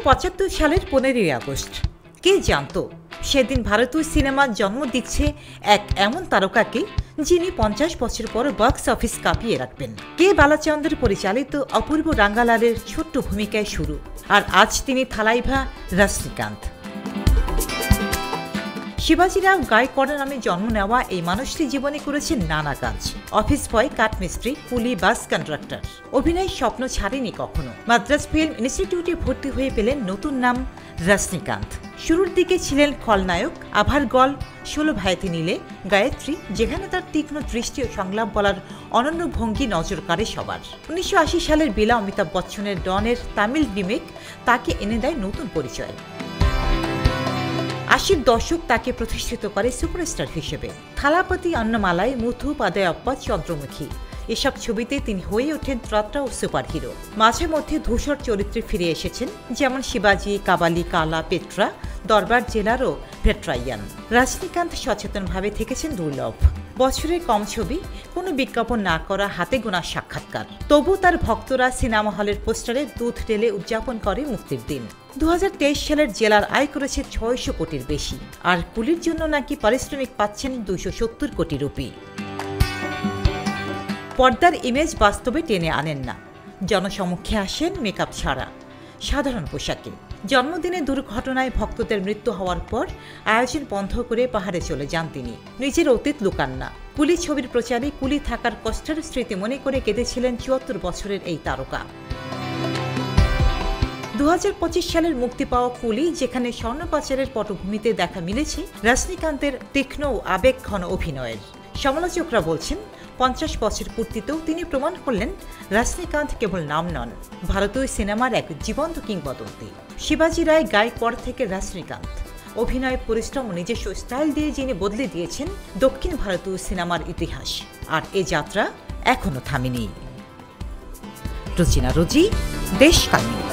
1975 সালের 15ই আগস্ট কে জানতো সেদিন ভারতীয় সিনেমার জন্ম দিচ্ছে এক এমন তারকাকে যিনি 50 বছর পর বক্স অফিস কাঁপিয়ে রাখবেন। কে বালাচন্দ্র পরিচালিত অপূর্ব রাঙ্গালালের ছোট্ট ভূমিকায় শুরু, আর আজ তিনি থালাইভা রজনীকান্ত। শিবাজি রাও গায়কোয়াড় নামে জন্ম নেওয়া এই মানুষটি জীবনে করেছেন নানা কাজ। অফিস বয়, কাঠমিস্ত্রি, কুলি, বাস কন্ডাক্টর। অভিনয়ের স্বপ্ন ছাড়েনি কখনো। মাদ্রাজ ফিল্ম ইনস্টিটিউটে ভর্তি হয়ে পেলেন নতুন নাম রজনীকান্ত। শুরুর দিকে ছিলেন খলনায়ক, আভার গল, 16 ভাইতে নীলে, গায়ত্রী, যেখানে তার তীক্ষ্ণ দৃষ্টি ও সংলাপ বলার অনন্য ভঙ্গি নজর কাড়ে সবার। 1980 সালের বেলা অমিতাভ বচ্চনের ডনের তামিল রিমেক তাকে এনে দেয় নতুন পরিচয়। 80-র দশক তাকে প্রতিষ্ঠিত করে সুপারস্টার হিসেবে। থালাপতি, অন্নমালাই, মুথু, পাদায়াপ্পা, চন্দ্রমুখী এসব ছবিতে তিনি হয়ে ওঠেন ত্রাত্রা ও সুপার হিরো। মাঝে মধ্যে ধূসর চরিত্রে ফিরে এসেছেন, যেমন শিবাজি, কাবালি, কালা, পেট্রা, দরবার জেলার ও ভেট্রাইয়ান। রজনীকান্ত সচেতনভাবে থেকেছেন দুর্লভ। বছরের কম ছবি, কোনো বিজ্ঞাপন না করা, হাতে গোনা সাক্ষাৎকার। তবু তার ভক্তরা সিনেমা হলের পোস্টারে দুধ ঢেলে উদযাপন করে মুক্তির দিন। 2023 সালের জেলার আয় করেছে 600 কোটির বেশি, আর কুলির জন্য নাকি পারিশ্রমিক পাচ্ছেন 270 কোটি রুপি। পর্দার ইমেজ বাস্তবে টেনে আনেন না, জনসমক্ষে আসেন মেকআপ ছাড়া, সাধারণ পোশাকে। জন্মদিনে দুর্ঘটনায় ভক্তদের মৃত্যু হওয়ার পর আয়োজন বন্ধ করে পাহাড়ে চলে যান তিনি। নিজের অতীত লুকান না। কুলি ছবির প্রচারে কুলি থাকার কষ্টের স্মৃতি মনে করে কেঁদেছিলেন 74 বছরের এই তারকা। 2025 সালের মুক্তি পাওয়া কুলি, যেখানে স্বর্ণ পাচারের পটভূমিতে দেখা মিলেছে রজনীকান্তের তীক্ষ্ণ ও আবেগঘন অভিনয়ের। সমালোচকরা বলছেন 50 বছর পূর্তিতেও তিনি প্রমাণ করলেন রজনীকান্ত কেবল নাম নন, ভারতীয় সিনেমার এক জীবন্ত কিংবদন্তি। শিবাজি রায় গায়কোয়াড় থেকে রজনীকান্ত, অভিনয়, পরিশ্রম ও নিজস্ব স্টাইল দিয়ে যিনি বদলে দিয়েছেন দক্ষিণ ভারতীয় সিনেমার ইতিহাস। আর এ যাত্রা এখনো থামেনি। রুচিনা রুজি, দেশকাল নিউজ।